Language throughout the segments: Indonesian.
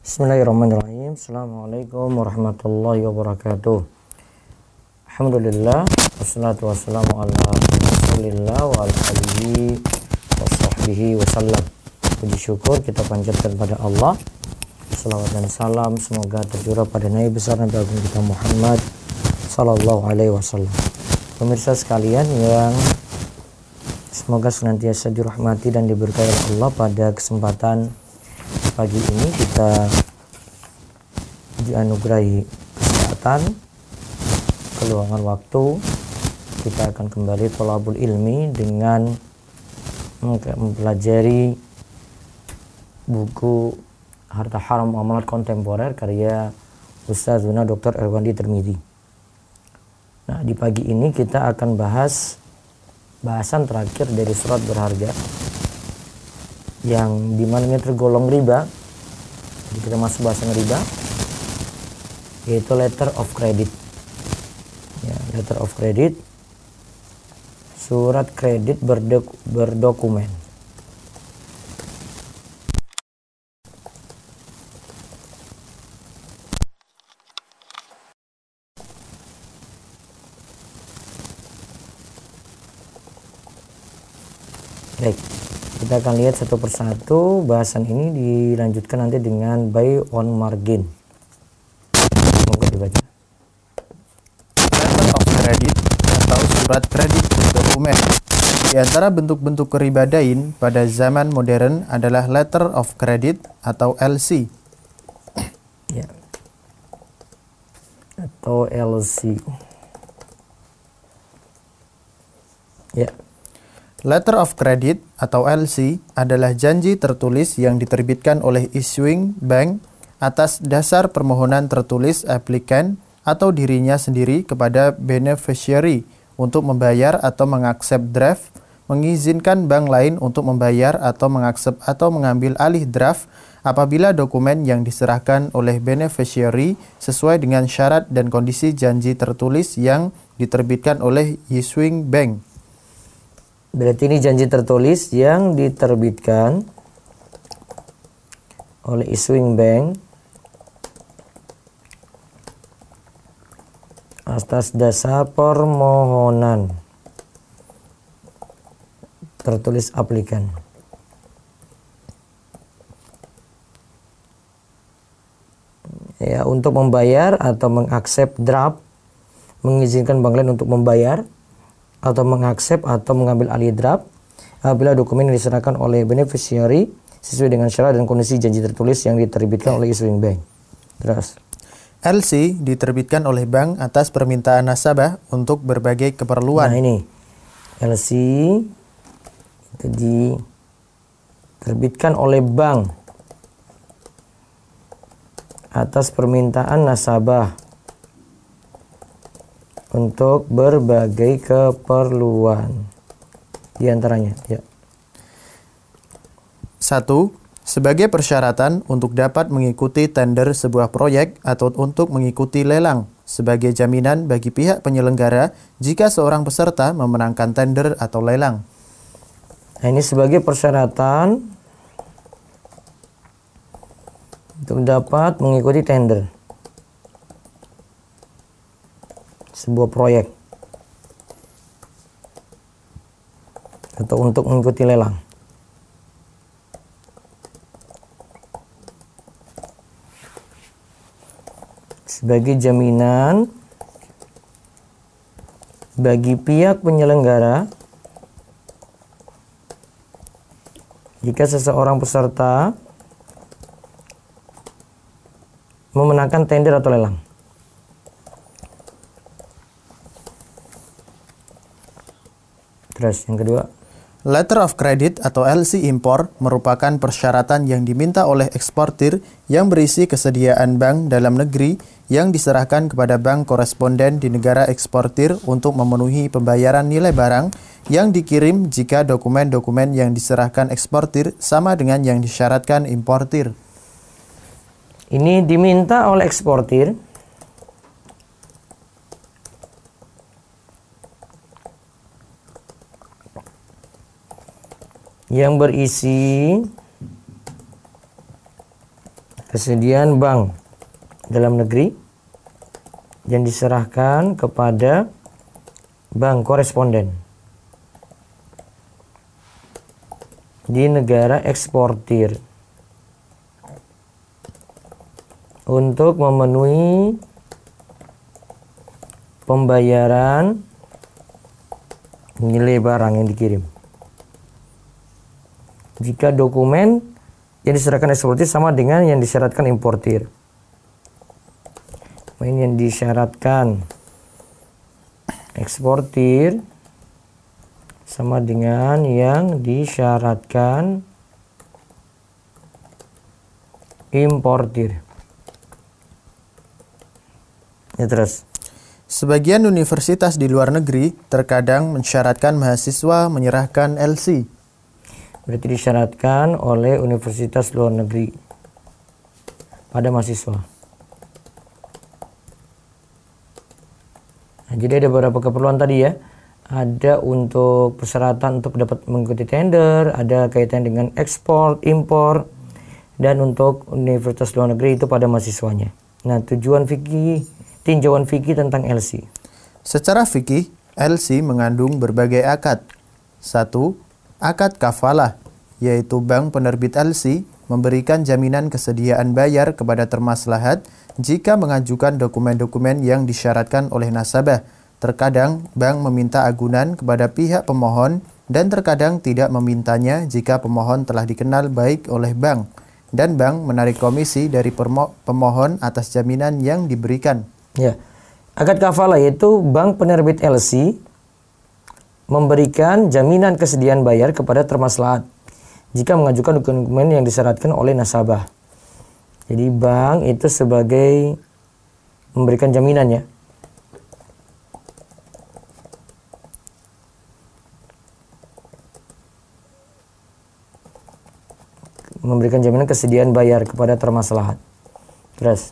Bismillahirrahmanirrahim. Assalamualaikum warahmatullahi wabarakatuh. Alhamdulillah, wassalatu wassalamu ala rasulillah wa ala alihi wa sahbihi wasallam. Puji syukur kita panjatkan pada Allah. Salawat dan salam semoga tercurah pada Nabi besar Nabi Agung kita Muhammad sallallahu alaihi wasallam. Pemirsa sekalian yang semoga senantiasa dirahmati dan diberkahi oleh Allah, pada kesempatan pagi ini kita dianugerahi kesehatan, keluangan waktu. Kita akan kembali thalabul ilmi dengan mempelajari buku Harta Haram Muamalat Kontemporer karya Ustazuna Dr. Erwandi Tirmidzi. Nah, di pagi ini kita akan bahas bahasan terakhir dari surat berharga yang dimana ini tergolong riba. Jadi kita masuk bahasan riba, yaitu letter of credit. Ya, letter of credit, surat kredit berdokumen. Baik, kita akan lihat satu persatu. Bahasan ini dilanjutkan nanti dengan buy on margin. Monggo dibaca. Letter of credit atau surat kredit berdokumen. Di antara bentuk-bentuk riba dain pada zaman modern adalah letter of credit atau LC. Ya. Atau LC. Ya. Letter of credit atau LC adalah janji tertulis yang diterbitkan oleh issuing bank atas dasar permohonan tertulis applicant atau dirinya sendiri kepada beneficiary untuk membayar atau mengaksep draft, mengizinkan bank lain untuk membayar atau mengaksep atau mengambil alih draft apabila dokumen yang diserahkan oleh beneficiary sesuai dengan syarat dan kondisi janji tertulis yang diterbitkan oleh issuing bank. Berarti ini janji tertulis yang diterbitkan oleh issuing bank atas dasar permohonan tertulis aplikan. Ya, untuk membayar atau mengaksep draft, mengizinkan bank lain untuk membayar atau mengaksep atau mengambil alih draft apabila dokumen yang diserahkan oleh beneficiary sesuai dengan syarat dan kondisi janji tertulis yang diterbitkan oleh issuing bank. Terus LC diterbitkan oleh bank atas permintaan nasabah untuk berbagai keperluan. Nah, ini LC itu diterbitkan oleh bank atas permintaan nasabah untuk berbagai keperluan. Di antaranya, ya. 1. Sebagai persyaratan untuk dapat mengikuti tender sebuah proyek atau untuk mengikuti lelang, sebagai jaminan bagi pihak penyelenggara jika seorang peserta memenangkan tender atau lelang. Nah, ini sebagai persyaratan untuk dapat mengikuti tender sebuah proyek atau untuk mengikuti lelang. Sebagai jaminan bagi pihak penyelenggara jika seseorang peserta memenangkan tender atau lelang. Terus yang kedua, Letter of credit atau LC impor merupakan persyaratan yang diminta oleh eksportir yang berisi kesediaan bank dalam negeri yang diserahkan kepada bank koresponden di negara eksportir untuk memenuhi pembayaran nilai barang yang dikirim jika dokumen-dokumen yang diserahkan eksportir sama dengan yang disyaratkan importir. ini diminta oleh eksportir yang berisi kesediaan bank dalam negeri yang diserahkan kepada bank koresponden di negara eksportir untuk memenuhi pembayaran nilai barang yang dikirim. Jika dokumen yang diserahkan eksportir sama dengan yang disyaratkan importir. Ini yang disyaratkan eksportir sama dengan yang disyaratkan importir. Ya, terus. Sebagian universitas di luar negeri terkadang mensyaratkan mahasiswa menyerahkan LC. Berarti disyaratkan oleh universitas luar negeri pada mahasiswa. Nah, jadi ada beberapa keperluan tadi ya. Ada untuk persyaratan untuk dapat mengikuti tender, ada kaitan dengan ekspor, impor, dan untuk universitas luar negeri itu pada mahasiswanya. Nah, tujuan fikih, tinjauan fikih tentang LC. Secara fikih, LC mengandung berbagai akad. 1. Akad kafalah, yaitu bank penerbit LC memberikan jaminan kesediaan bayar kepada termaslahat jika mengajukan dokumen-dokumen yang disyaratkan oleh nasabah. Terkadang bank meminta agunan kepada pihak pemohon dan terkadang tidak memintanya jika pemohon telah dikenal baik oleh bank dan bank menarik komisi dari pemohon atas jaminan yang diberikan. Ya. Akad kafalah yaitu bank penerbit LC memberikan jaminan kesediaan bayar kepada termaslahat jika mengajukan dokumen yang disyaratkan oleh nasabah. Jadi bank itu sebagai memberikan jaminan ya. Memberikan jaminan kesediaan bayar kepada termaslahat. Terus.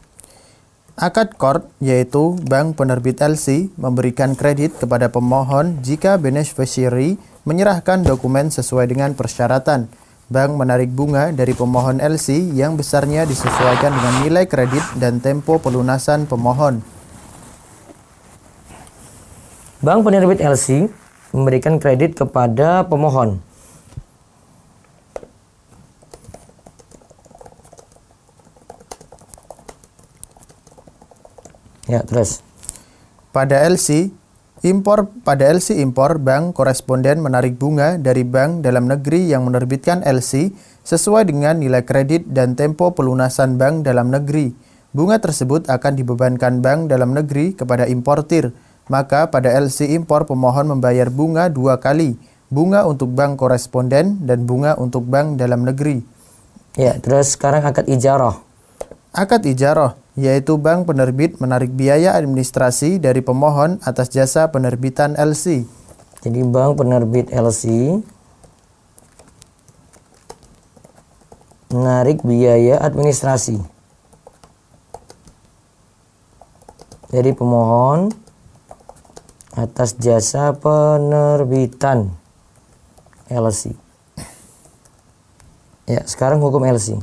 Akad qard yaitu bank penerbit LC memberikan kredit kepada pemohon jika beneficiary menyerahkan dokumen sesuai dengan persyaratan. Bank menarik bunga dari pemohon LC yang besarnya disesuaikan dengan nilai kredit dan tempo pelunasan pemohon. Bank penerbit LC memberikan kredit kepada pemohon. Ya, terus. Pada LC impor, bank koresponden menarik bunga dari bank dalam negeri yang menerbitkan LC sesuai dengan nilai kredit dan tempo pelunasan bank dalam negeri. Bunga tersebut akan dibebankan bank dalam negeri kepada importir. Maka pada LC impor pemohon membayar bunga 2 kali, bunga untuk bank koresponden dan bunga untuk bank dalam negeri. Ya, terus sekarang akad ijarah. Akad ijarah yaitu bank penerbit menarik biaya administrasi dari pemohon atas jasa penerbitan LC. Jadi bank penerbit LC menarik biaya administrasi dari pemohon atas jasa penerbitan LC. Ya, sekarang hukum LC.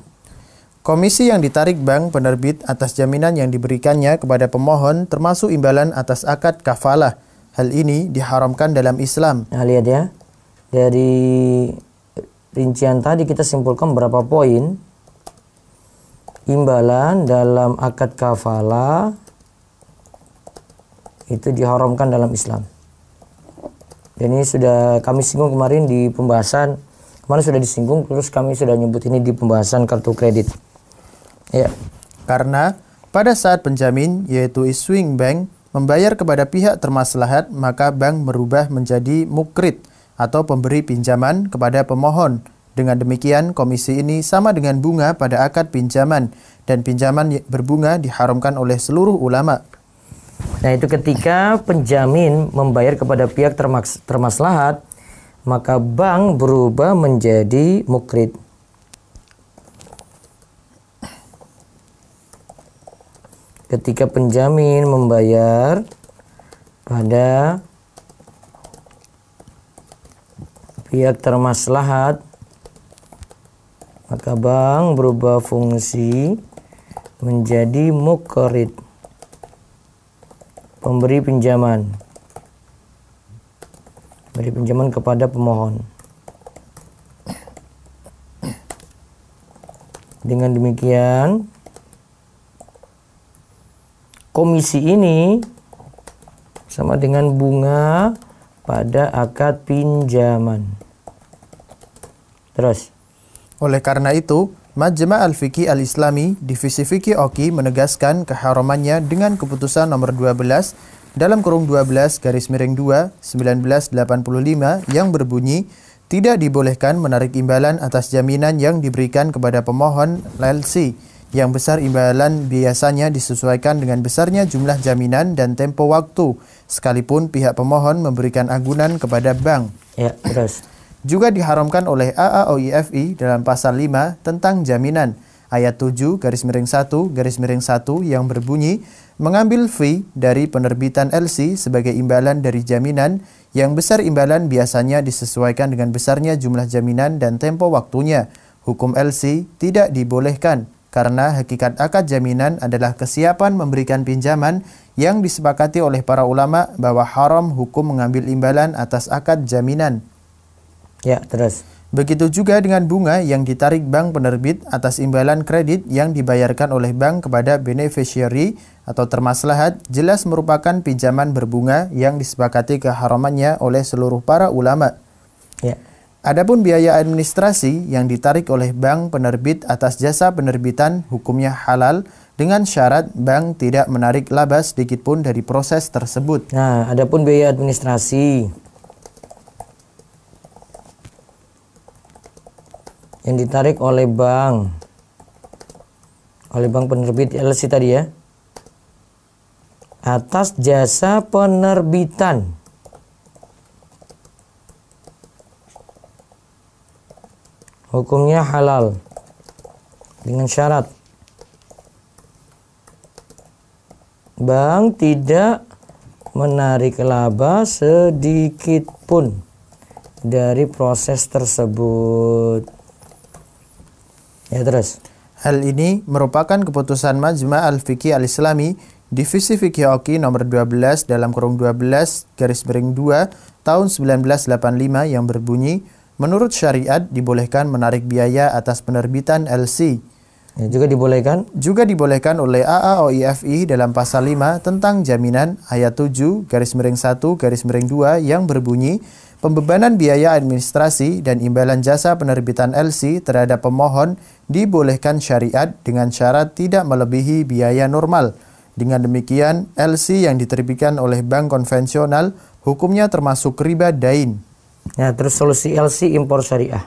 Komisi yang ditarik bank penerbit atas jaminan yang diberikannya kepada pemohon termasuk imbalan atas akad kafalah. Hal ini diharamkan dalam Islam. Nah, lihat ya. Dari rincian tadi kita simpulkan berapa poin. Imbalan dalam akad kafalah itu diharamkan dalam Islam. Dan ini sudah kami singgung kemarin di pembahasan. Kemarin sudah disinggung, terus kami sudah nyebut ini di pembahasan kartu kredit. Ya. Karena pada saat penjamin yaitu issuing bank membayar kepada pihak termaslahat, maka bank berubah menjadi mukrid atau pemberi pinjaman kepada pemohon. Dengan demikian komisi ini sama dengan bunga pada akad pinjaman dan pinjaman berbunga diharamkan oleh seluruh ulama. Nah, itu ketika penjamin membayar kepada pihak termaslahat, maka bank berubah menjadi mukrid. Ketika penjamin membayar pada pihak termaslahat, maka bank berubah fungsi menjadi muqrid, pemberi pinjaman. Beri pinjaman kepada pemohon. Dengan demikian, komisi ini sama dengan bunga pada akad pinjaman. Terus. Oleh karena itu, Majma' Al-Fiqih Al-Islami, Divisi Fikih OKI menegaskan keharamannya dengan keputusan nomor 12 dalam kurung 12 garis miring 2 1985 yang berbunyi tidak dibolehkan menarik imbalan atas jaminan yang diberikan kepada pemohon LC yang besar imbalan biasanya disesuaikan dengan besarnya jumlah jaminan dan tempo waktu sekalipun pihak pemohon memberikan agunan kepada bank. Ya, terus. Juga diharamkan oleh AAOIFI dalam pasal 5 tentang jaminan ayat 7 garis miring 1 garis miring 1 yang berbunyi mengambil fee dari penerbitan LC sebagai imbalan dari jaminan yang besar imbalan biasanya disesuaikan dengan besarnya jumlah jaminan dan tempo waktunya. Hukum LC tidak dibolehkan karena hakikat akad jaminan adalah kesiapan memberikan pinjaman yang disepakati oleh para ulama bahwa haram hukum mengambil imbalan atas akad jaminan. Ya, terus. Begitu juga dengan bunga yang ditarik bank penerbit atas imbalan kredit yang dibayarkan oleh bank kepada beneficiary atau termaslahat jelas merupakan pinjaman berbunga yang disepakati keharamannya oleh seluruh para ulama. Ya. Adapun biaya administrasi yang ditarik oleh bank penerbit atas jasa penerbitan hukumnya halal dengan syarat bank tidak menarik laba sedikit pun dari proses tersebut. Nah, adapun biaya administrasi yang ditarik oleh bank penerbit LC tadi ya, atas jasa penerbitan hukumnya halal dengan syarat bank tidak menarik laba sedikit pun dari proses tersebut. Ya, terus. Hal ini merupakan keputusan Majma' Al-Fiqih Al-Islami Divisi Fikih OKI nomor 12 dalam kurung 12 garis miring 2 tahun 1985 yang berbunyi menurut syariat dibolehkan menarik biaya atas penerbitan LC. Ya, juga dibolehkan oleh AAOIFI dalam pasal 5 tentang jaminan ayat 7 garis miring 1 garis miring 2 yang berbunyi pembebanan biaya administrasi dan imbalan jasa penerbitan LC terhadap pemohon dibolehkan syariat dengan syarat tidak melebihi biaya normal. Dengan demikian, LC yang diterbitkan oleh bank konvensional hukumnya termasuk riba dain. Ya, terus solusi LC impor syariah.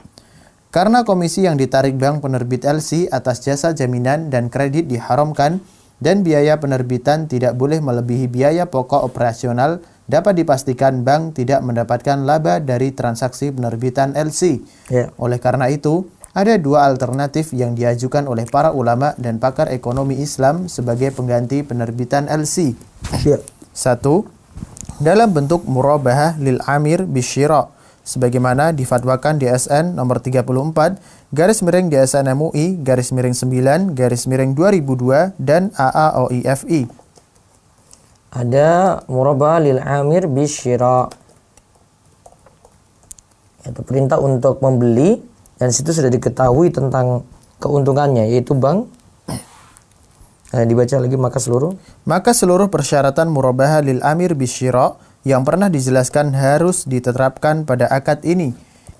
Karena komisi yang ditarik bank penerbit LC atas jasa jaminan dan kredit diharamkan dan biaya penerbitan tidak boleh melebihi biaya pokok operasional, dapat dipastikan bank tidak mendapatkan laba dari transaksi penerbitan LC. Ya. Oleh karena itu, ada dua alternatif yang diajukan oleh para ulama dan pakar ekonomi Islam sebagai pengganti penerbitan LC. Ya. 1. Dalam bentuk murabahah lil amir bisyira, sebagaimana difatwakan DSN nomor 34 garis miring DSN MUI garis miring 9 garis miring 2002 dan AAOIFI. Ada murabahah lil amir bisyira, yaitu perintah untuk membeli, dan situ sudah diketahui tentang keuntungannya, yaitu bank. Dibaca lagi maka seluruh persyaratan murabahah lil amir bisyira yang pernah dijelaskan harus diterapkan pada akad ini,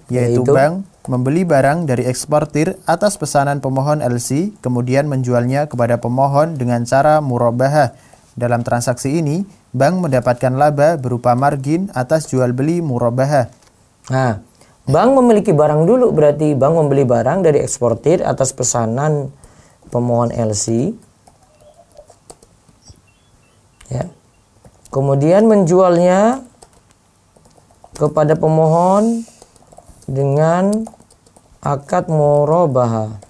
yaitu bank membeli barang dari eksportir atas pesanan pemohon LC, kemudian menjualnya kepada pemohon dengan cara murabahah. Dalam transaksi ini, bank mendapatkan laba berupa margin atas jual beli murabahah. Nah, bank memiliki barang dulu, berarti bank membeli barang dari eksportir atas pesanan pemohon LC. Ya. Kemudian menjualnya kepada pemohon dengan akad murabahah.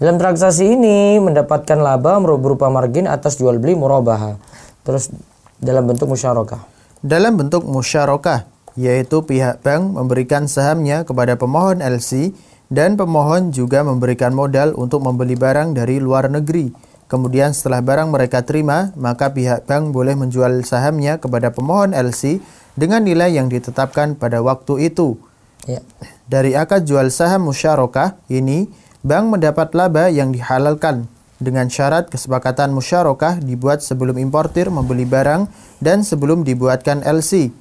Dalam transaksi ini mendapatkan laba berupa margin atas jual beli murabahah. Terus dalam bentuk musyarakah. Dalam bentuk musyarakah, yaitu pihak bank memberikan sahamnya kepada pemohon LC dan pemohon juga memberikan modal untuk membeli barang dari luar negeri. Kemudian setelah barang mereka terima, maka pihak bank boleh menjual sahamnya kepada pemohon LC dengan nilai yang ditetapkan pada waktu itu. Ya. Dari akad jual saham musyarakah ini, bank mendapat laba yang dihalalkan dengan syarat kesepakatan musyarakah dibuat sebelum importir membeli barang dan sebelum dibuatkan LC.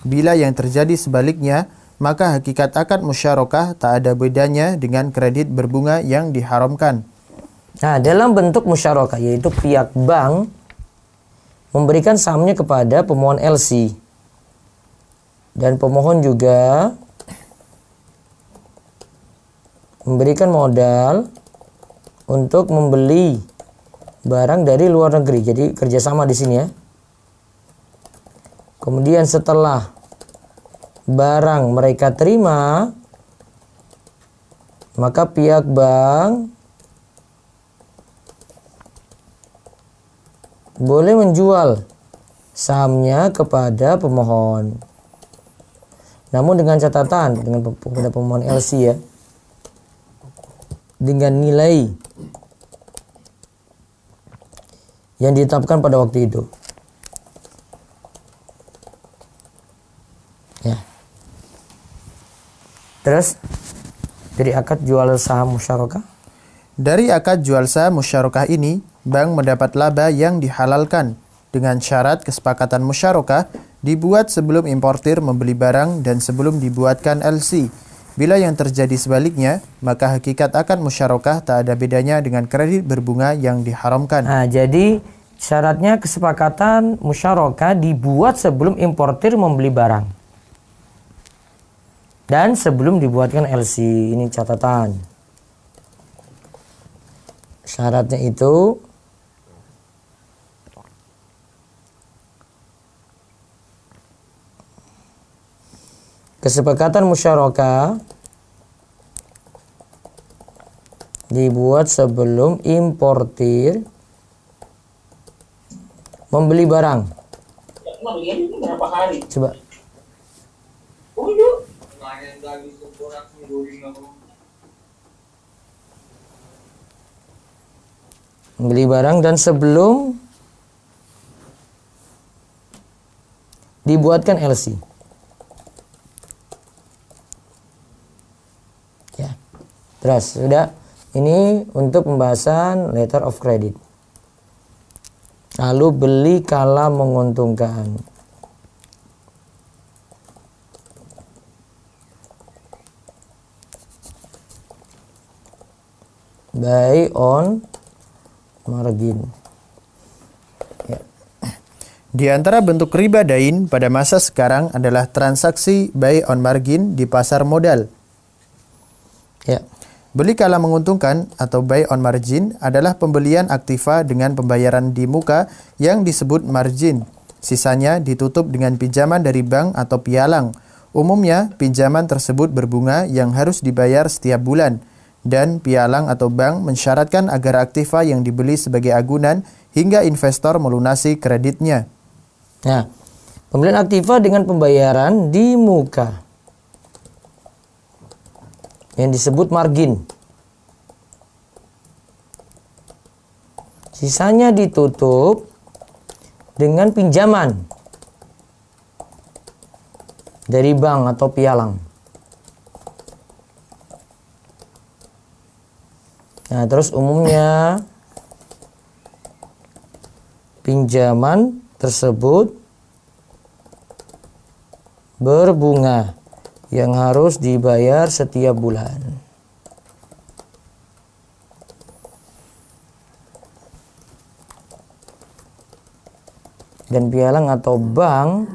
Bila yang terjadi sebaliknya, maka hakikat akad musyarakah tak ada bedanya dengan kredit berbunga yang diharamkan. Nah, dalam bentuk musyarakah, yaitu pihak bank memberikan sahamnya kepada pemohon LC. Dan pemohon juga memberikan modal untuk membeli barang dari luar negeri. Jadi kerjasama di sini ya. Kemudian setelah barang mereka terima, maka pihak bank boleh menjual sahamnya kepada pemohon. Namun dengan catatan kepada pemohon LC ya, dengan nilai yang ditetapkan pada waktu itu. Ya. Terus dari akad jual saham musyarakah? Dari akad jual saham musyarakah ini, bank mendapat laba yang dihalalkan dengan syarat kesepakatan musyarakah dibuat sebelum importir membeli barang dan sebelum dibuatkan LC. Bila yang terjadi sebaliknya, maka hakikat akad musyarakah tak ada bedanya dengan kredit berbunga yang diharamkan. Nah, jadi syaratnya kesepakatan musyarakah dibuat sebelum importir membeli barang dan sebelum dibuatkan LC. Ini catatan. Syaratnya itu kesepakatan musyarakah dibuat sebelum importir membeli barang. Berapa hari? Coba. Membeli barang dan sebelum dibuatkan LC. Ya. Terus sudah, ini untuk pembahasan letter of credit. Lalu beli kala menguntungkan. Buy on margin. Ya. Di antara bentuk riba dain pada masa sekarang adalah transaksi buy on margin di pasar modal. Ya. Beli kala menguntungkan atau buy on margin adalah pembelian aktiva dengan pembayaran di muka yang disebut margin. Sisanya ditutup dengan pinjaman dari bank atau pialang. Umumnya, pinjaman tersebut berbunga yang harus dibayar setiap bulan. Dan pialang atau bank mensyaratkan agar aktiva yang dibeli sebagai agunan hingga investor melunasi kreditnya. Nah, pembelian aktiva dengan pembayaran di muka yang disebut margin. Sisanya ditutup dengan pinjaman dari bank atau pialang. Nah, terus umumnya pinjaman tersebut berbunga yang harus dibayar setiap bulan. Dan pialang atau bank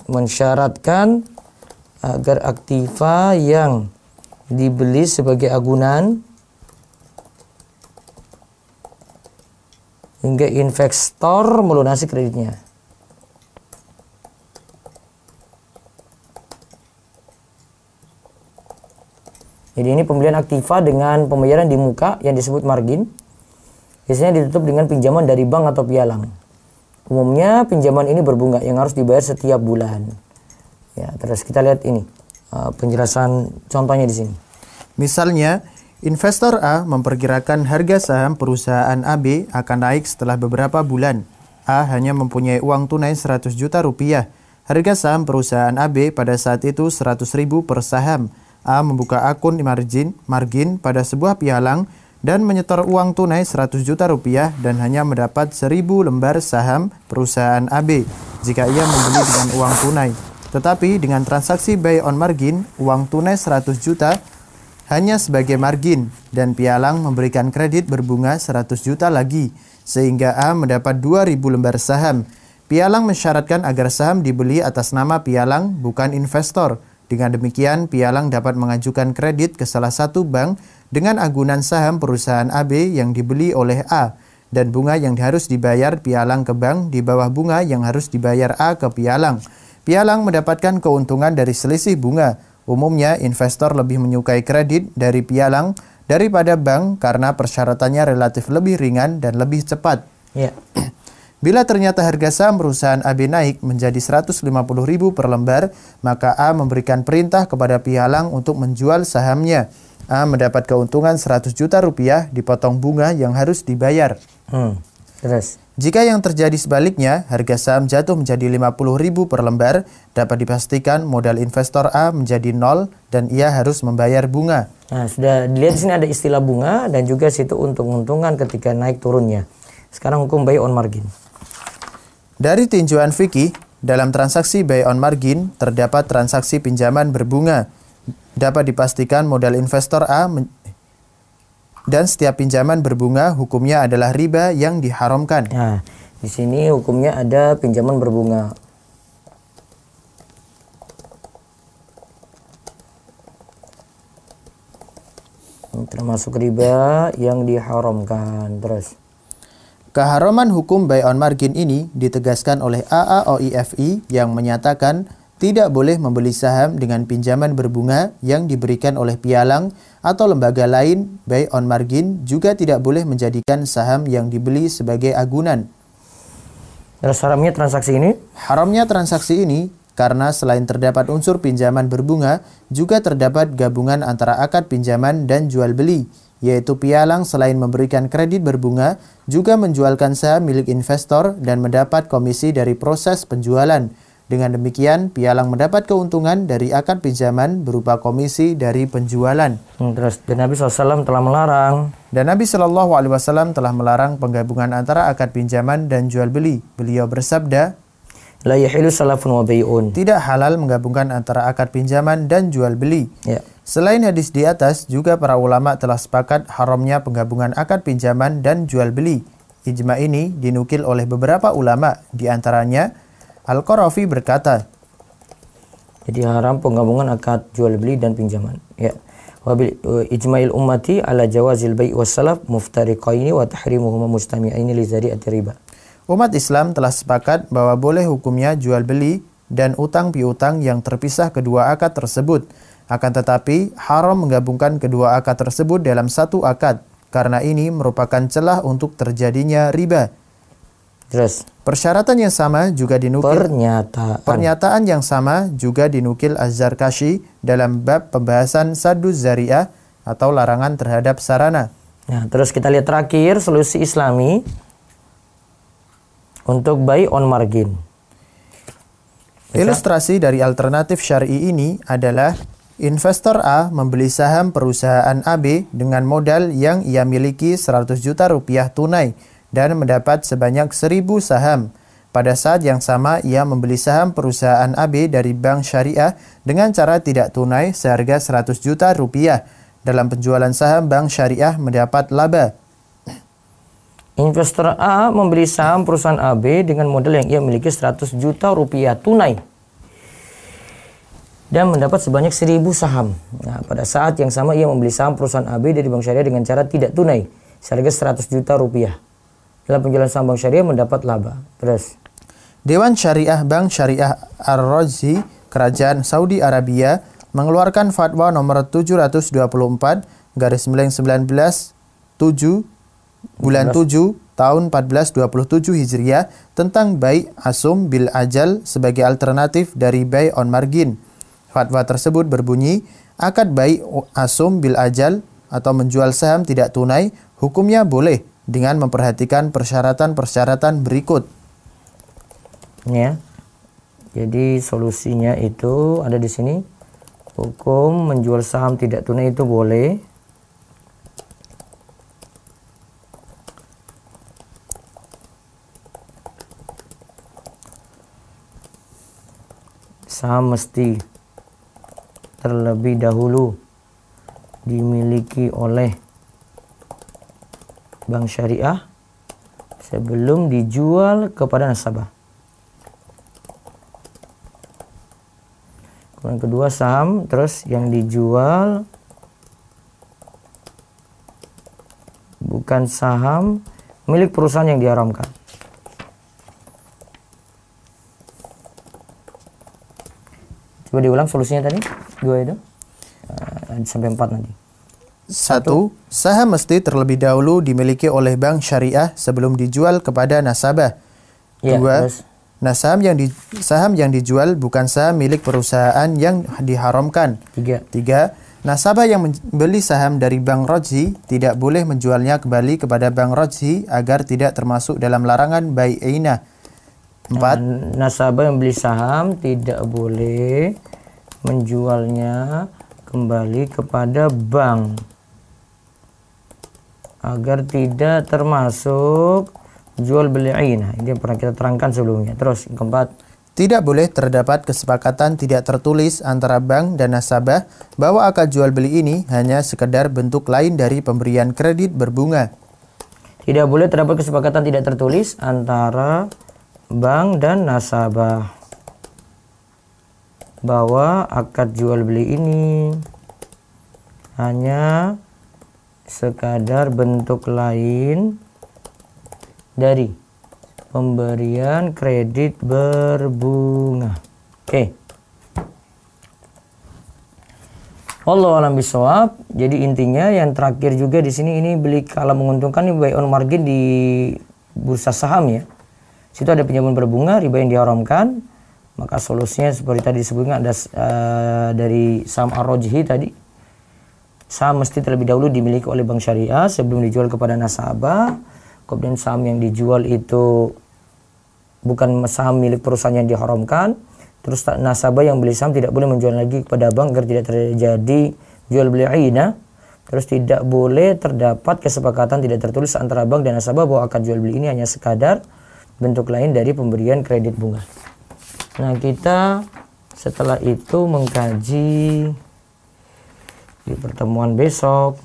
mensyaratkan agar aktiva yang dibeli sebagai agunan hingga investor melunasi kreditnya. Jadi ini pembelian aktiva dengan pembayaran di muka yang disebut margin. Biasanya ditutup dengan pinjaman dari bank atau pialang. Umumnya pinjaman ini berbunga yang harus dibayar setiap bulan. Ya, terus kita lihat ini penjelasan contohnya di sini. Misalnya, investor A memperkirakan harga saham perusahaan AB akan naik setelah beberapa bulan. A hanya mempunyai uang tunai 100 juta rupiah. Harga saham perusahaan AB pada saat itu 100.000 per saham. A membuka akun margin pada sebuah pialang dan menyetor uang tunai 100 juta rupiah dan hanya mendapat 1.000 lembar saham perusahaan AB jika ia membeli dengan uang tunai. Tetapi dengan transaksi buy on margin, uang tunai 100 juta hanya sebagai margin dan pialang memberikan kredit berbunga 100 juta lagi sehingga A mendapat 2.000 lembar saham. Pialang mensyaratkan agar saham dibeli atas nama pialang bukan investor. Dengan demikian, pialang dapat mengajukan kredit ke salah satu bank dengan agunan saham perusahaan AB yang dibeli oleh A dan bunga yang harus dibayar pialang ke bank di bawah bunga yang harus dibayar A ke pialang. Pialang mendapatkan keuntungan dari selisih bunga. Umumnya, investor lebih menyukai kredit dari pialang daripada bank karena persyaratannya relatif lebih ringan dan lebih cepat. Ya. Bila ternyata harga saham perusahaan AB naik menjadi 150.000 per lembar, maka A memberikan perintah kepada pialang untuk menjual sahamnya. A mendapat keuntungan 100 juta rupiah dipotong bunga yang harus dibayar. Terus. Jika yang terjadi sebaliknya, harga saham jatuh menjadi 50.000 per lembar, dapat dipastikan modal investor A menjadi nol dan ia harus membayar bunga. Nah, sudah dilihat di sini ada istilah bunga dan juga situ untung-untungan ketika naik turunnya. Sekarang hukum buy on margin. Dari tinjauan fikih, dalam transaksi buy on margin terdapat transaksi pinjaman berbunga. Dapat dipastikan modal investor A dan setiap pinjaman berbunga hukumnya adalah riba yang diharamkan. Nah, di sini hukumnya ada pinjaman berbunga. Termasuk riba yang diharamkan. Terus. Keharaman hukum buy on margin ini ditegaskan oleh AAOIFI yang menyatakan tidak boleh membeli saham dengan pinjaman berbunga yang diberikan oleh pialang atau lembaga lain. Buy on margin juga tidak boleh menjadikan saham yang dibeli sebagai agunan. Terus haramnya transaksi ini? Haramnya transaksi ini karena selain terdapat unsur pinjaman berbunga, juga terdapat gabungan antara akad pinjaman dan jual beli, yaitu pialang selain memberikan kredit berbunga, juga menjualkan saham milik investor dan mendapat komisi dari proses penjualan. Dengan demikian, pialang mendapat keuntungan dari akad pinjaman berupa komisi dari penjualan. Terus, dan Nabi SAW telah melarang. Dan Nabi SAW telah melarang penggabungan antara akad pinjaman dan jual beli. Beliau bersabda, La yahilu salafun wa bay'un. tidak halal menggabungkan antara akad pinjaman dan jual beli. Ya. Selain hadis di atas, juga para ulama telah sepakat haramnya penggabungan akad pinjaman dan jual beli. Ijma ini dinukil oleh beberapa ulama, di antaranya Al-Qarafi berkata, jadi haram penggabungan akad jual beli dan pinjaman. Ya. Wa bil ijma'il ummati ala jawazil bai' was salaf muftariqaini wa tahrimuhuma mustami'aini li zari'ati riba. Umat Islam telah sepakat bahwa boleh hukumnya jual beli dan utang piutang yang terpisah kedua akad tersebut. Akan tetapi haram menggabungkan kedua akad tersebut dalam satu akad karena ini merupakan celah untuk terjadinya riba. Terus Persyaratan yang sama juga dinukil. Pernyataan yang sama juga dinukil Az-Zarkashi dalam bab pembahasan Sadduz Zari'ah atau larangan terhadap sarana. Nah, terus kita lihat terakhir solusi Islami untuk buy on margin. Ilustrasi dari alternatif syar'i ini adalah investor A membeli saham perusahaan AB dengan modal yang ia miliki 100 juta rupiah tunai dan mendapat sebanyak 1.000 saham. Pada saat yang sama, ia membeli saham perusahaan AB dari bank syariah dengan cara tidak tunai seharga 100 juta rupiah. Dalam penjualan saham, bank syariah mendapat laba. Investor A membeli saham perusahaan AB dengan modal yang ia miliki 100 juta rupiah tunai dan mendapat sebanyak 1.000 saham. Nah, pada saat yang sama ia membeli saham perusahaan AB dari bank syariah dengan cara tidak tunai seharga 100 juta rupiah. Dalam penjualan saham bank syariah mendapat laba. Terus Dewan Syariah Bank Syariah Ar-Razi Kerajaan Saudi Arabia mengeluarkan fatwa nomor 724/19 7 bulan 7 tahun 1427 Hijriah tentang bai' asum bil ajal sebagai alternatif dari bai' on margin. Fatwa tersebut berbunyi, akad bai' asum bil ajal atau menjual saham tidak tunai hukumnya boleh dengan memperhatikan persyaratan-persyaratan berikut. Ya. Jadi solusinya itu ada di sini. Hukum menjual saham tidak tunai itu boleh. Saham mesti terlebih dahulu dimiliki oleh bank syariah sebelum dijual kepada nasabah. Kemudian kedua, saham terus yang dijual bukan saham milik perusahaan yang diharamkan. Coba diulang solusinya tadi, dua itu sampai 4 nanti. 1. Saham mesti terlebih dahulu dimiliki oleh bank syariah sebelum dijual kepada nasabah. Ya, 2. terus. Saham yang dijual bukan saham milik perusahaan yang diharamkan. 3. 3. Nasabah yang membeli saham dari Bank Rajhi tidak boleh menjualnya kembali kepada Bank Rajhi agar tidak termasuk dalam larangan bai' ainah. 4. Nasabah yang beli saham tidak boleh menjualnya kembali kepada bank agar tidak termasuk jual beli ainah. Ini yang pernah kita terangkan sebelumnya. Terus yang keempat, tidak boleh terdapat kesepakatan tidak tertulis antara bank dan nasabah bahwa akad jual beli ini hanya sekedar bentuk lain dari pemberian kredit berbunga. tidak boleh terdapat kesepakatan tidak tertulis antara bank dan nasabah bahwa akad jual beli ini hanya sekadar bentuk lain dari pemberian kredit berbunga. Oke. Wallahu a'lam bishawab. Jadi intinya yang terakhir juga di sini ini beli kalau menguntungkan ini buy on margin di bursa saham ya. Situ ada pinjaman berbunga, riba yang diharamkan. Maka solusinya seperti tadi disebutkan ada dari saham Ar-Rajhi tadi. Saham mesti terlebih dahulu dimiliki oleh bank syariah sebelum dijual kepada nasabah. Kemudian saham yang dijual itu bukan saham milik perusahaan yang diharamkan. Terus nasabah yang beli saham tidak boleh menjual lagi kepada bank agar tidak terjadi jual beli ainah. Terus tidak boleh terdapat kesepakatan tidak tertulis antara bank dan nasabah bahwa akad jual beli ini hanya sekadar bentuk lain dari pemberian kredit bunga. Nah, kita setelah itu mengkaji di pertemuan besok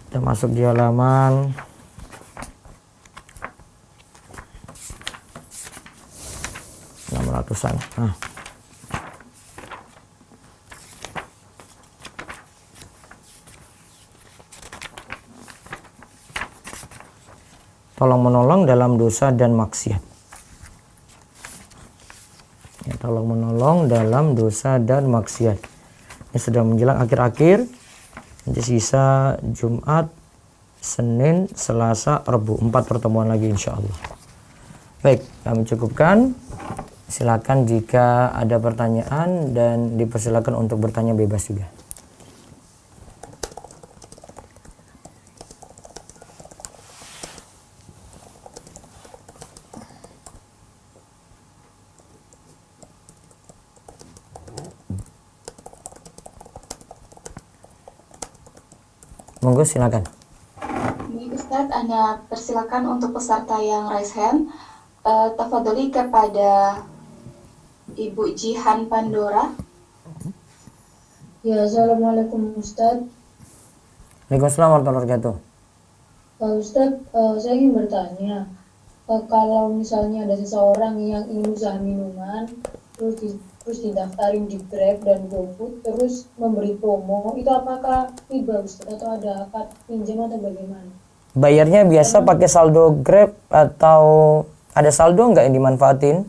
kita masuk di halaman 600-an. Nah. Tolong menolong dalam dosa dan maksiat. Ya, tolong menolong dalam dosa dan maksiat. Ini sudah menjelang akhir-akhir. Nanti sisa Jumat, Senin, Selasa, Rabu. 4 pertemuan lagi insya Allah. Baik, kami cukupkan. Silakan jika ada pertanyaan dan dipersilakan untuk bertanya bebas juga. Monggo silakan. Baik Ustadz, Anda persilakan untuk peserta yang raise hand. Tafadholi kepada Ibu Jihan Pandora. Ya, Assalamualaikum Ustadz. Waalaikumsalam warahmatullahi wabarakatuh. Ustadz, saya ingin bertanya, kalau misalnya ada seseorang yang ingin usaha minuman, terus didaftarin di Grab dan GoFood, terus memberi promo, itu apakah riba Ustaz atau ada akad pinjam atau bagaimana? Bayarnya biasa pakai saldo Grab atau ada saldo nggak yang dimanfaatin?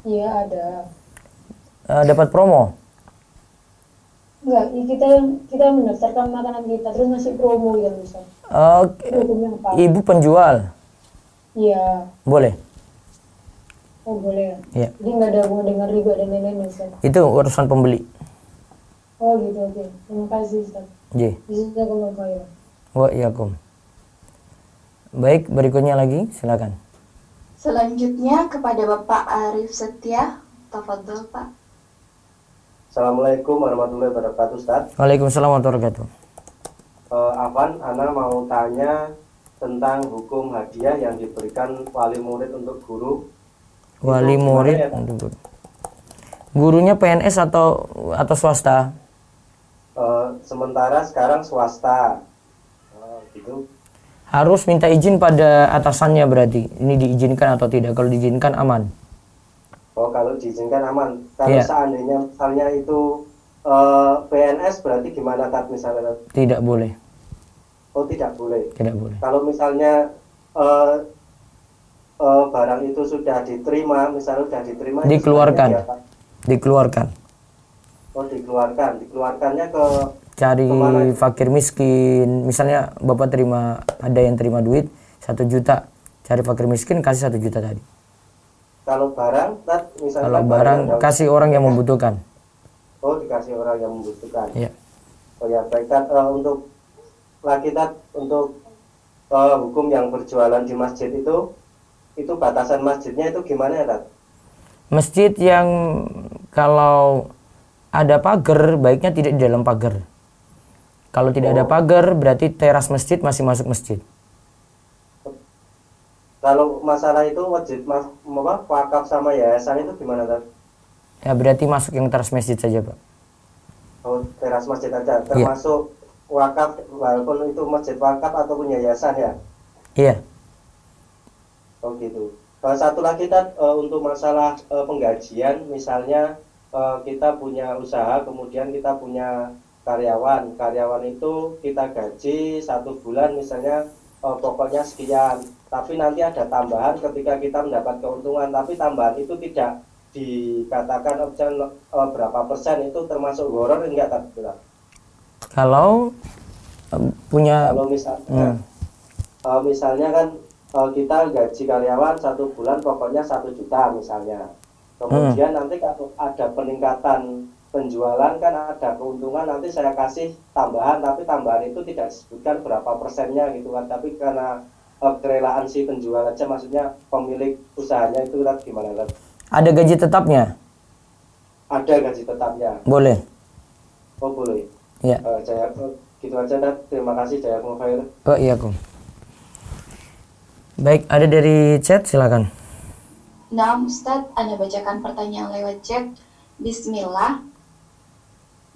Iya ada. Dapat promo? Enggak, kita yang mendaftarkan makanan kita terus ngasih promo ya Ustaz. Itu hukumnya apa? Ibu penjual? Iya. Boleh? Oh boleh. Iya. Jadi nggak ada hubungan dengan riba dan lain-lain Ustaz. Itu urusan pembeli. Oh gitu, oke. Terima kasih Ustaz. Ji. Jazakumullah khairan. Wa'iyyakum. Baik, berikutnya lagi, silakan. Selanjutnya kepada Bapak Arif Setia, tafadhol Pak. Assalamualaikum warahmatullahi wabarakatuh, Ustaz. Waalaikumsalam warahmatullahi wabarakatuh. Afwan, Ana mau tanya tentang hukum hadiah yang diberikan wali murid untuk guru. Wali Itu murid gimana ya, untuk guru. Gurunya PNS atau swasta? Sementara sekarang swasta. Gitu. Harus minta izin pada atasannya berarti. Ini diizinkan atau tidak? Kalau diizinkan aman. Oh, kalau diizinkan aman. Kalau Iya. seandainya misalnya itu PNS berarti gimana, Tat, misalnya? Tat? Tidak boleh. Oh, tidak boleh. Tidak boleh. Kalau misalnya barang itu sudah diterima, misalnya sudah diterima, itu Dikeluarkan. sebenarnya dia- Dikeluarkan. Oh, dikeluarkannya ke Cari kemana? fakir miskin. Misalnya Bapak ada yang terima duit 1 juta. Cari fakir miskin, kasih 1 juta tadi. Kalau barang, Tat, misalnya Kalau barang, kasih orang yang membutuhkan. Oh, dikasih orang yang membutuhkan. Iya. Oh ya, baik, Tat. Untuk hukum yang berjualan di masjid itu batasan masjidnya itu gimana ya, Tat? Masjid yang kalau ada pagar, baiknya tidak di dalam pagar. Kalau tidak ada pagar, berarti teras masjid masih masuk masjid. Kalau masalah itu masjid wakaf sama yayasan itu gimana, Tat? Ya berarti masuk yang teras masjid saja, Pak. Oh, teras masjid aja, termasuk wakaf, walaupun itu masjid wakaf ataupun yayasan ya? Iya. Oh gitu. Satu lagi, Tat, untuk masalah penggajian, misalnya kita punya usaha, kemudian kita punya karyawan itu kita gaji 1 bulan misalnya pokoknya sekian, tapi nanti ada tambahan ketika kita mendapat keuntungan, tapi tambahan itu tidak dikatakan berapa persen, itu termasuk gharar enggak, Tat? Kalau punya Kalau misalnya kan kita gaji karyawan 1 bulan pokoknya 1 juta misalnya, kemudian nanti kalau ada peningkatan penjualan kan ada keuntungan, nanti saya kasih tambahan, tapi tambahan itu tidak disebutkan berapa persennya gitu kan, tapi karena kerelaan si penjual aja, maksudnya pemilik usahanya itu, Tat, gimana, Tat? ada gaji tetapnya? Ada gaji tetapnya. Boleh. Oh boleh. Iya. Gitu aja, Tat. Terima kasih, Jazakumullah khair. Oh iya, Kum. Baik, ada dari chat, silakan. Nah, Ustadz, Anda bacakan pertanyaan lewat chat. Bismillah.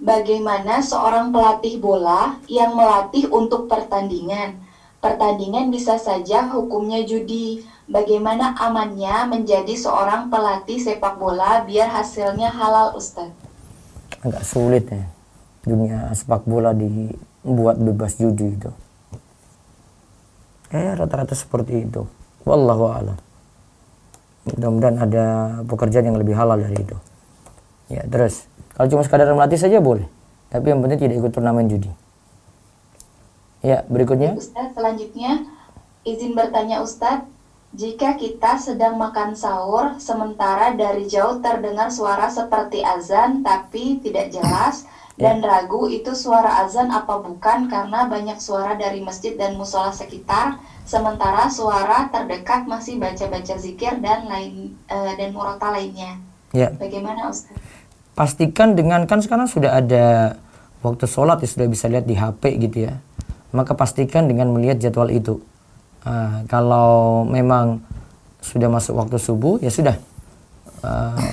Bagaimana seorang pelatih bola yang melatih untuk pertandingan? Pertandingan bisa saja hukumnya judi. Bagaimana amannya menjadi seorang pelatih sepak bola biar hasilnya halal, Ustadz? Agak sulit ya. Dunia sepak bola dibuat bebas judi itu. Rata-rata seperti itu. Wallahu a'lam. Mudah-mudahan ada pekerjaan yang lebih halal dari itu. Ya, terus kalau cuma sekadar melatih saja boleh. Tapi yang penting tidak ikut turnamen judi. Ya, berikutnya. Ustadz, selanjutnya izin bertanya, Ustadz, jika kita sedang makan sahur sementara dari jauh terdengar suara seperti azan tapi tidak jelas dan ragu itu suara azan apa bukan karena banyak suara dari masjid dan musola sekitar, sementara suara terdekat masih baca-baca zikir dan murota lainnya. Ya. Bagaimana, Ustaz? Pastikan dengan, kan sekarang sudah ada waktu sholat ya, sudah bisa lihat di HP gitu ya. Maka pastikan dengan melihat jadwal itu. Kalau memang sudah masuk waktu subuh ya sudah,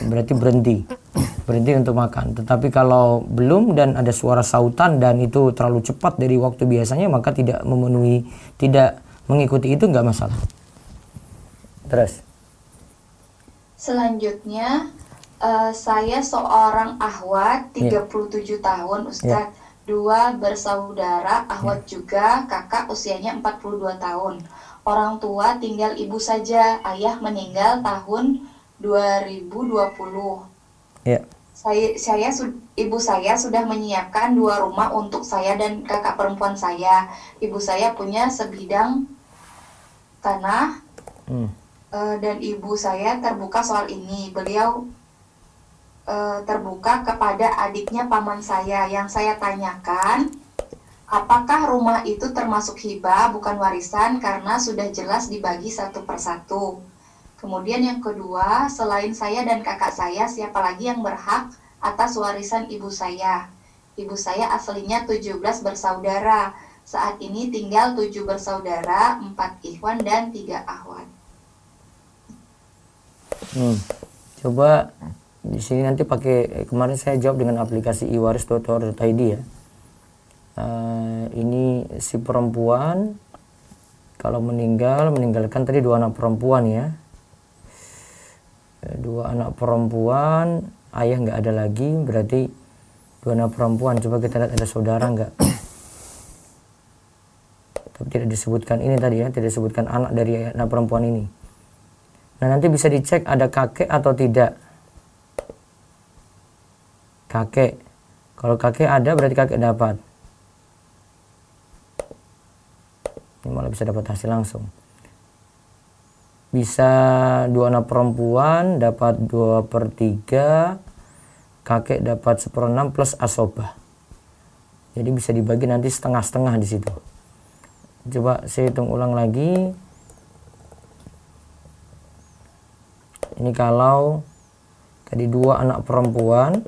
berarti berhenti untuk makan. Tetapi kalau belum dan ada suara sautan dan itu terlalu cepat dari waktu biasanya, maka tidak mengikuti itu nggak masalah. Terus Selanjutnya Saya seorang akhwat 37 tahun Ustadz. Dua bersaudara, akhwat juga, kakak usianya 42 tahun. Orang tua tinggal ibu saja, ayah meninggal tahun 2020. Ya. Ibu saya sudah menyiapkan 2 rumah untuk saya dan kakak perempuan saya. Ibu saya punya sebidang tanah dan ibu saya terbuka soal ini. Beliau terbuka kepada adiknya paman saya. Yang saya tanyakan, apakah rumah itu termasuk hibah bukan warisan karena sudah jelas dibagi satu persatu. Kemudian yang kedua, selain saya dan kakak saya, siapa lagi yang berhak atas warisan ibu saya? Ibu saya aslinya 17 bersaudara. Saat ini tinggal 7 bersaudara, 4 ikhwan dan 3 akhwat. Coba di sini nanti pakai, kemarin saya jawab dengan aplikasi iwaris.or.id ya. Ini si perempuan kalau meninggalkan tadi 2 anak perempuan ya. 2 anak perempuan, ayah nggak ada lagi, berarti 2 anak perempuan. Coba kita lihat ada saudara nggak? Tapi tidak disebutkan ini tadi ya, tidak disebutkan anak dari anak perempuan ini. Nah nanti bisa dicek ada kakek atau tidak. Kakek, kalau kakek ada berarti kakek dapat. Ini malah bisa dapat hasil langsung. Bisa 2 anak perempuan dapat 2/3, kakek dapat 1/6 plus asobah. Jadi bisa dibagi nanti setengah-setengah di situ. Coba saya hitung ulang lagi. Ini kalau tadi 2 anak perempuan,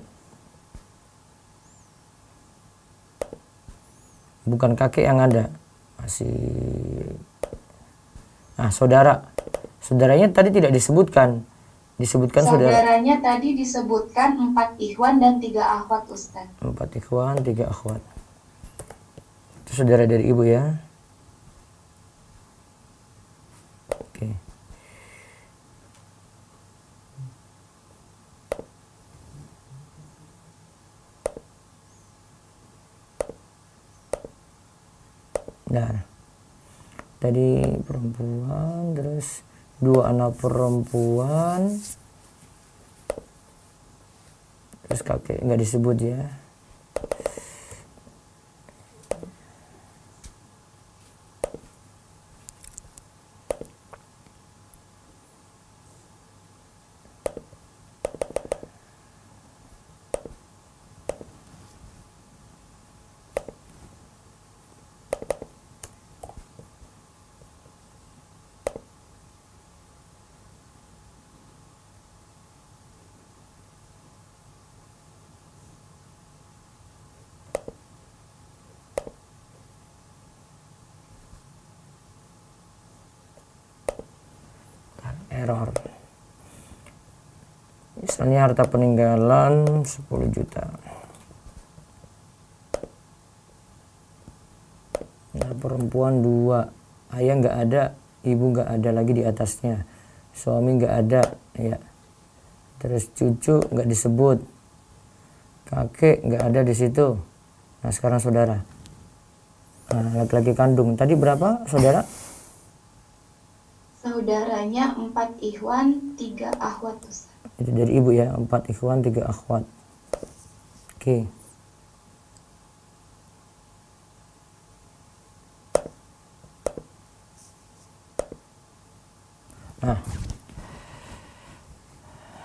bukan kakek yang ada, masih saudaranya tadi tidak disebutkan saudaranya tadi disebutkan 4 ikhwan dan 3 akhwat Ustaz. 4 ikhwan 3 akhwat, itu saudara dari ibu ya. Oke. Nah, tadi perempuan, terus 2 anak perempuan, terus kakek nggak disebut ya. Error. Misalnya harta peninggalan 10 juta. Nah, perempuan 2, ayah nggak ada, ibu nggak ada lagi di atasnya, suami nggak ada ya, terus cucu nggak disebut, kakek nggak ada di situ. Nah sekarang saudara, nah, laki-laki kandung tadi berapa saudara? Saudaranya 4 ikhwan 3 akhwat Ustaz. Itu dari ibu ya, 4 ikhwan 3 akhwat. Oke. Nah,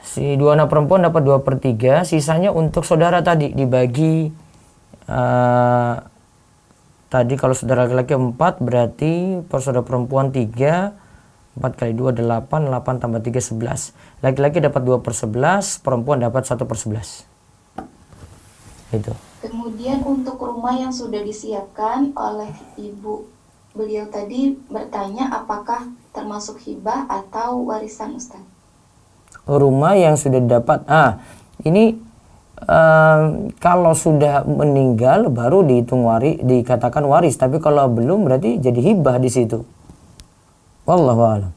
si 2 anak perempuan dapat 2/3, sisanya untuk saudara tadi dibagi. Tadi kalau saudara laki-laki 4, berarti per saudara perempuan 3. 4 kali 2 8, 8 tambah 3 11. Laki-laki dapat 2/11, perempuan dapat 1/11. Itu. Kemudian untuk rumah yang sudah disiapkan oleh ibu beliau tadi bertanya apakah termasuk hibah atau warisan Ustaz? Rumah yang sudah dapat, ini kalau sudah meninggal baru dihitung dikatakan waris, tapi kalau belum berarti jadi hibah di situ. Wallahu a'lam.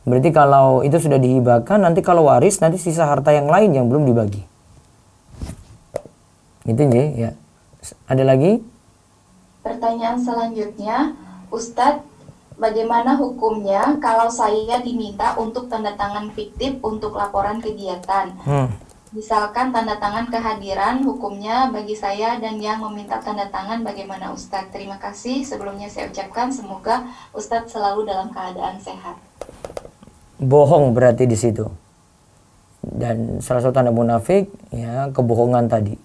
Berarti kalau itu sudah dihibahkan, nanti kalau waris nanti sisa harta yang lain yang belum dibagi. Itu ya. Ada lagi? Pertanyaan selanjutnya, Ustadz, bagaimana hukumnya kalau saya diminta untuk tanda tangan fiktif untuk laporan kegiatan? Misalkan tanda tangan kehadiran, hukumnya bagi saya dan yang meminta tanda tangan bagaimana Ustadz? Terima kasih. Sebelumnya saya ucapkan semoga Ustadz selalu dalam keadaan sehat. Bohong berarti di situ. Dan salah satu tanda munafik ya kebohongan tadi.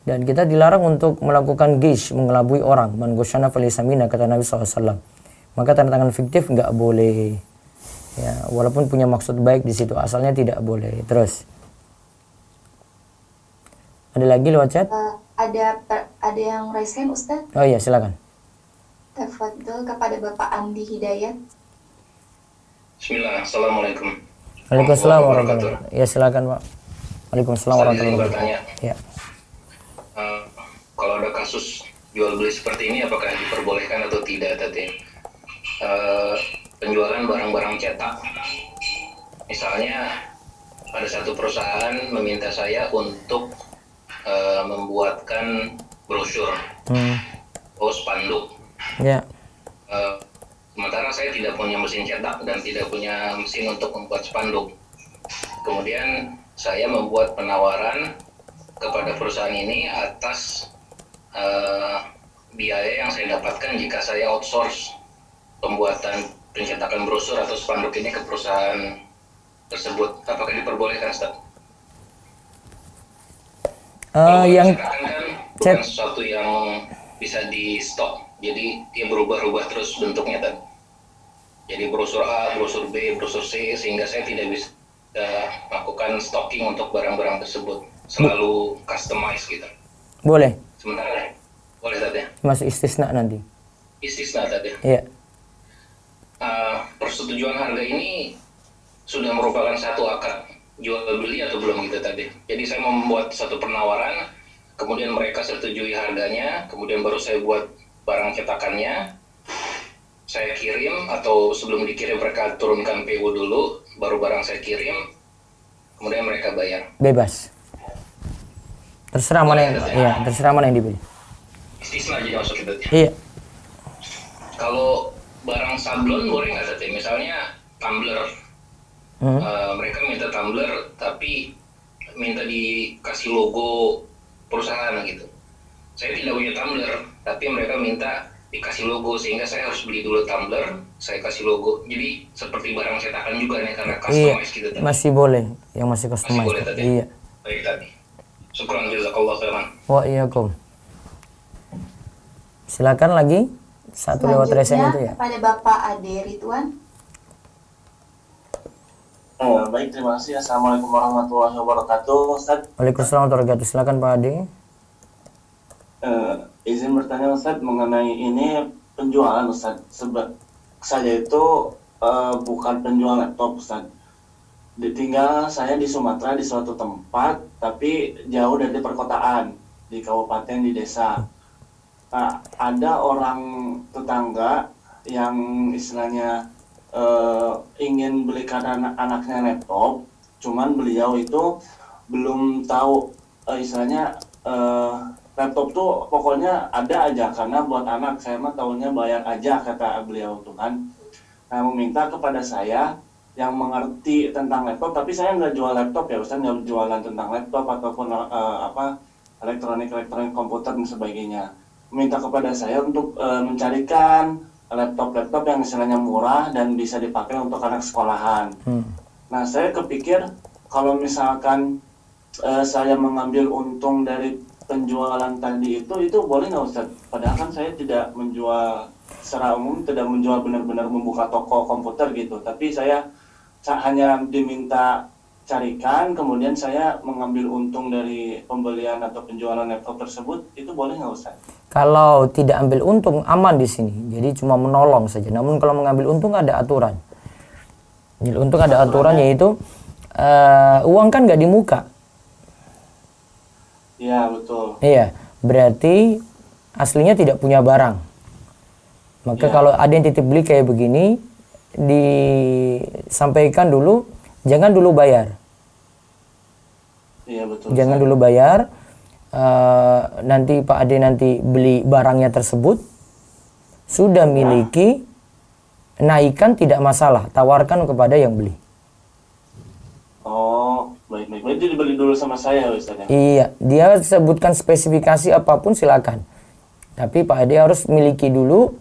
Dan kita dilarang untuk melakukan gish, mengelabui orang. Man ghasyana falaysa minna, kata Nabi SAW. Maka tanda tangan fiktif nggak boleh. Ya, walaupun punya maksud baik di situ, asalnya tidak boleh. Terus. Ada lagi lewat chat? Ada yang raise hand, Ustaz? Oh iya, silakan. Tafadhol kepada Bapak Andi Hidayat. Bismillah, Assalamualaikum. Waalaikumsalam warahmatullahi wabarakatuh. Ya, silakan, Pak. Waalaikumsalam warahmatullahi wabarakatuh. Ya. Kalau ada kasus jual beli seperti ini, apakah diperbolehkan atau tidak tadi? Penjualan barang-barang cetak. Misalnya ada satu perusahaan meminta saya untuk membuatkan brosur atau spanduk. Ya. Sementara saya tidak punya mesin cetak dan tidak punya mesin untuk membuat spanduk. Kemudian saya membuat penawaran kepada perusahaan ini atas biaya yang saya dapatkan jika saya outsource pembuatan pencetakan brosur atau spanduk ini ke perusahaan tersebut. Apakah diperbolehkan, Ustaz? Yang bukan sesuatu yang bisa di stok, jadi dia berubah-ubah terus bentuknya, Tad. Jadi brosur A, brosur B, brosur C, sehingga saya tidak bisa melakukan stocking untuk barang-barang tersebut, selalu customize gitu. Boleh. Sementara boleh tadi. Masih istisna nanti. Istisna tadi. Iya. Persetujuan harga ini sudah merupakan satu akad jual beli atau belum gitu tadi. Jadi saya membuat satu penawaran, kemudian mereka setujui harganya, kemudian baru saya buat barang cetakannya, saya kirim, atau sebelum dikirim mereka turunkan PO dulu, baru barang saya kirim, kemudian mereka bayar. Bebas. Terserah mana yang, iya, terserah mana yang dibeli. Istisna jadi masuk itu. Iya. Kalau barang sablon boleh nggak tadi? Misalnya tumbler, mereka minta tumbler tapi minta dikasih logo perusahaan gitu. Saya tidak punya tumbler, tapi mereka minta dikasih logo, sehingga saya harus beli dulu tumbler, saya kasih logo. Jadi seperti barang cetakan juga nih, karena customize gitu tadi. Masih boleh, yang masih customize. Masih boleh tadi. Iya. Baik tadi. Syukran jazakallahu khairan. Wa iyyakum. Silakan lagi. Satu lewat resen itu ya. Pada Bapak Ade Ridwan. Baik, terima kasih. Assalamualaikum warahmatullahi wabarakatuh, Ustaz. Waalaikumsalam warahmatullahi wabarakatuh. Silakan Pak Ade. Izin bertanya, Ustaz, mengenai ini penjualan, Ustaz. Saya itu bukan penjual laptop, Ustaz. Tinggal saya di Sumatera, di suatu tempat, tapi jauh dari perkotaan, di kabupaten, di desa. Nah, ada orang tetangga yang istilahnya ingin belikan anaknya laptop, cuman beliau itu belum tahu istilahnya laptop tuh pokoknya ada aja, karena buat anak saya mah tahunya bayar aja, kata beliau tuh kan. Nah, meminta kepada saya yang mengerti tentang laptop, tapi saya nggak jual laptop ya Ustaz, nggak jualan tentang laptop ataupun elektronik komputer dan sebagainya. Minta kepada saya untuk mencarikan laptop yang istilahnya murah dan bisa dipakai untuk anak sekolahan. Nah, saya kepikir kalau misalkan saya mengambil untung dari penjualan tadi itu boleh nggak Ustaz? Padahal kan saya tidak menjual secara umum, tidak menjual benar-benar membuka toko komputer gitu, tapi saya hanya diminta carikan, kemudian saya mengambil untung dari pembelian atau penjualan laptop tersebut, itu boleh nggak Ustaz? Kalau tidak ambil untung aman di sini, jadi cuma menolong saja. Namun kalau mengambil untung ada aturan. Jadi untung ada aturan, yaitu uang kan nggak di muka. Iya, betul. Iya, berarti aslinya tidak punya barang. Maka kalau ada yang titip beli kayak begini, disampaikan dulu, jangan dulu bayar. Iya betul. Jangan dulu bayar. Nanti Pak Ade nanti beli barangnya tersebut, sudah miliki, naikkan tidak masalah, tawarkan kepada yang beli. Oh, baik. Itu dibeli dulu sama saya, Ustaz. Iya, dia sebutkan spesifikasi apapun silakan. Tapi Pak Ade harus miliki dulu,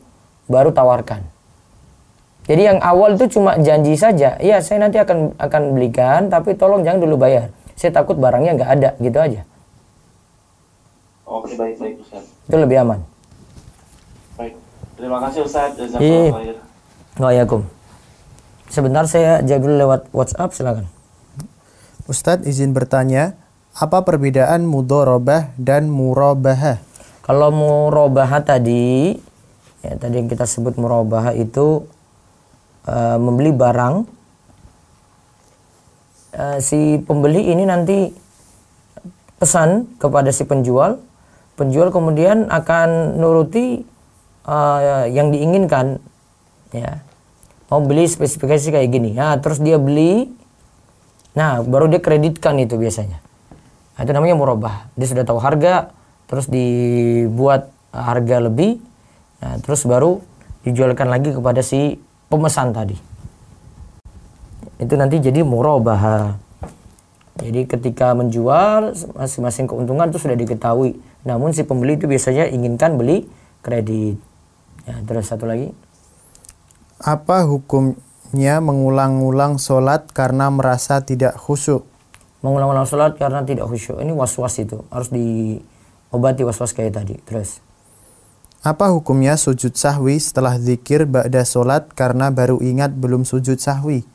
baru tawarkan. Jadi yang awal itu cuma janji saja. Iya, saya nanti akan belikan, tapi tolong jangan dulu bayar. Saya takut barangnya nggak ada, gitu aja. Oke, baik Ustaz. Itu lebih aman. Baik. Terima kasih Ustaz. Iya. Jazakallahu khair. Waalaikum. Sebentar saya jawab dulu lewat WhatsApp, silakan. Ustadz izin bertanya, apa perbedaan mudharabah dan murabahah? Kalau murabahah tadi, ya tadi yang kita sebut murabahah itu membeli barang, si pembeli ini nanti pesan kepada si penjual kemudian akan nuruti yang diinginkan, ya. Mau beli spesifikasi kayak gini, nah terus dia beli, nah baru dia kreditkan itu biasanya. Nah, itu namanya murabahah. Dia sudah tahu harga, terus dibuat harga lebih, nah, terus baru dijualkan lagi kepada si pemesan tadi. Itu nanti jadi murabahah. Jadi ketika menjual, masing-masing keuntungan itu sudah diketahui. Namun si pembeli itu biasanya inginkan beli kredit. Ya, terus satu lagi. Apa hukumnya mengulang-ulang sholat karena merasa tidak khusyuk? Mengulang-ulang sholat karena tidak khusyuk. Ini was-was itu. Harus diobati was-was kayak tadi. Terus. Apa hukumnya sujud sahwi setelah zikir ba'da sholat karena baru ingat belum sujud sahwi?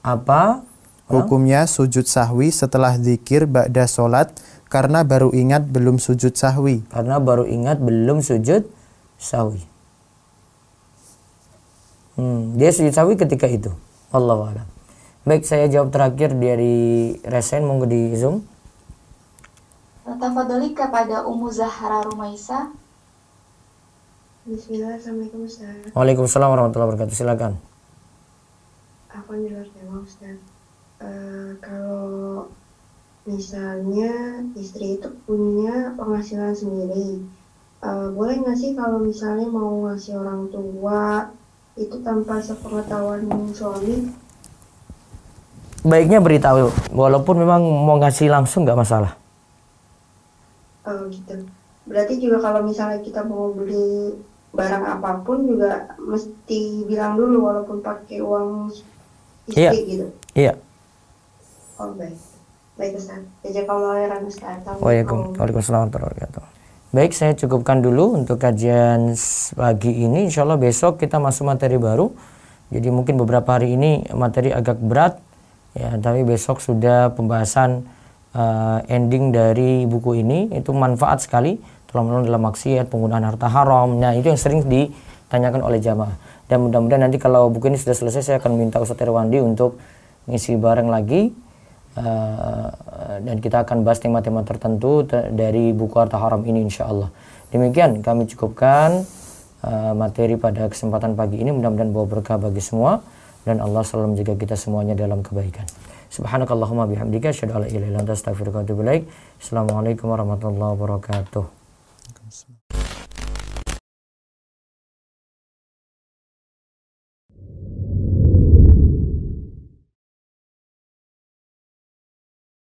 Apa? Hukumnya sujud sahwi setelah zikir ba'da sholat karena baru ingat belum sujud sahwi. Karena baru ingat belum sujud sahwi. Dia sujud sahwi ketika itu. Wallahu a'lam. Baik, saya jawab terakhir dari Resen, monggo di Zoom. Tafadholi kepada Ummu Zahra Rumaisa. Bismillah, Assalamualaikum Ustaz. Waalaikumsalam warahmatullahi wabarakatuh. Silakan. Aku di luar tema Ustaz. Kalau misalnya istri itu punya penghasilan sendiri, boleh nggak sih kalau misalnya mau ngasih orang tua itu tanpa sepengetahuan suami? Baiknya beritahu, walaupun memang mau ngasih langsung nggak masalah. Oh gitu. Berarti juga kalau misalnya kita mau beli barang apapun juga mesti bilang dulu walaupun pakai uang istri gitu. Iya. Oh baik. Baik Ustaz. Jazakallahu khairan Ustaz. Waalaikumsalam warahmatullahi wabarakatuh. Baik, saya cukupkan dulu untuk kajian pagi ini. Insya Allah besok kita masuk materi baru. Jadi mungkin beberapa hari ini materi agak berat, ya. Tapi besok sudah pembahasan ending dari buku ini. Itu manfaat sekali. Telah menolong dalam maksiat, penggunaan harta haram. Nah, itu yang sering ditanyakan oleh jamaah. Dan mudah-mudahan nanti kalau buku ini sudah selesai, saya akan minta Ustaz Irwandi untuk ngisi bareng lagi. Dan kita akan bahas tema-tema tertentu dari buku harta haram ini insya Allah. Demikian kami cukupkan materi pada kesempatan pagi ini. Mudah-mudahan bawa berkah bagi semua dan Allah selalu menjaga kita semuanya dalam kebaikan. Subhanakallahumma bihamdika asyhadu an la ilaha illa anta astaghfiruka wa atubu ilaik. Assalamualaikum warahmatullahi wabarakatuh.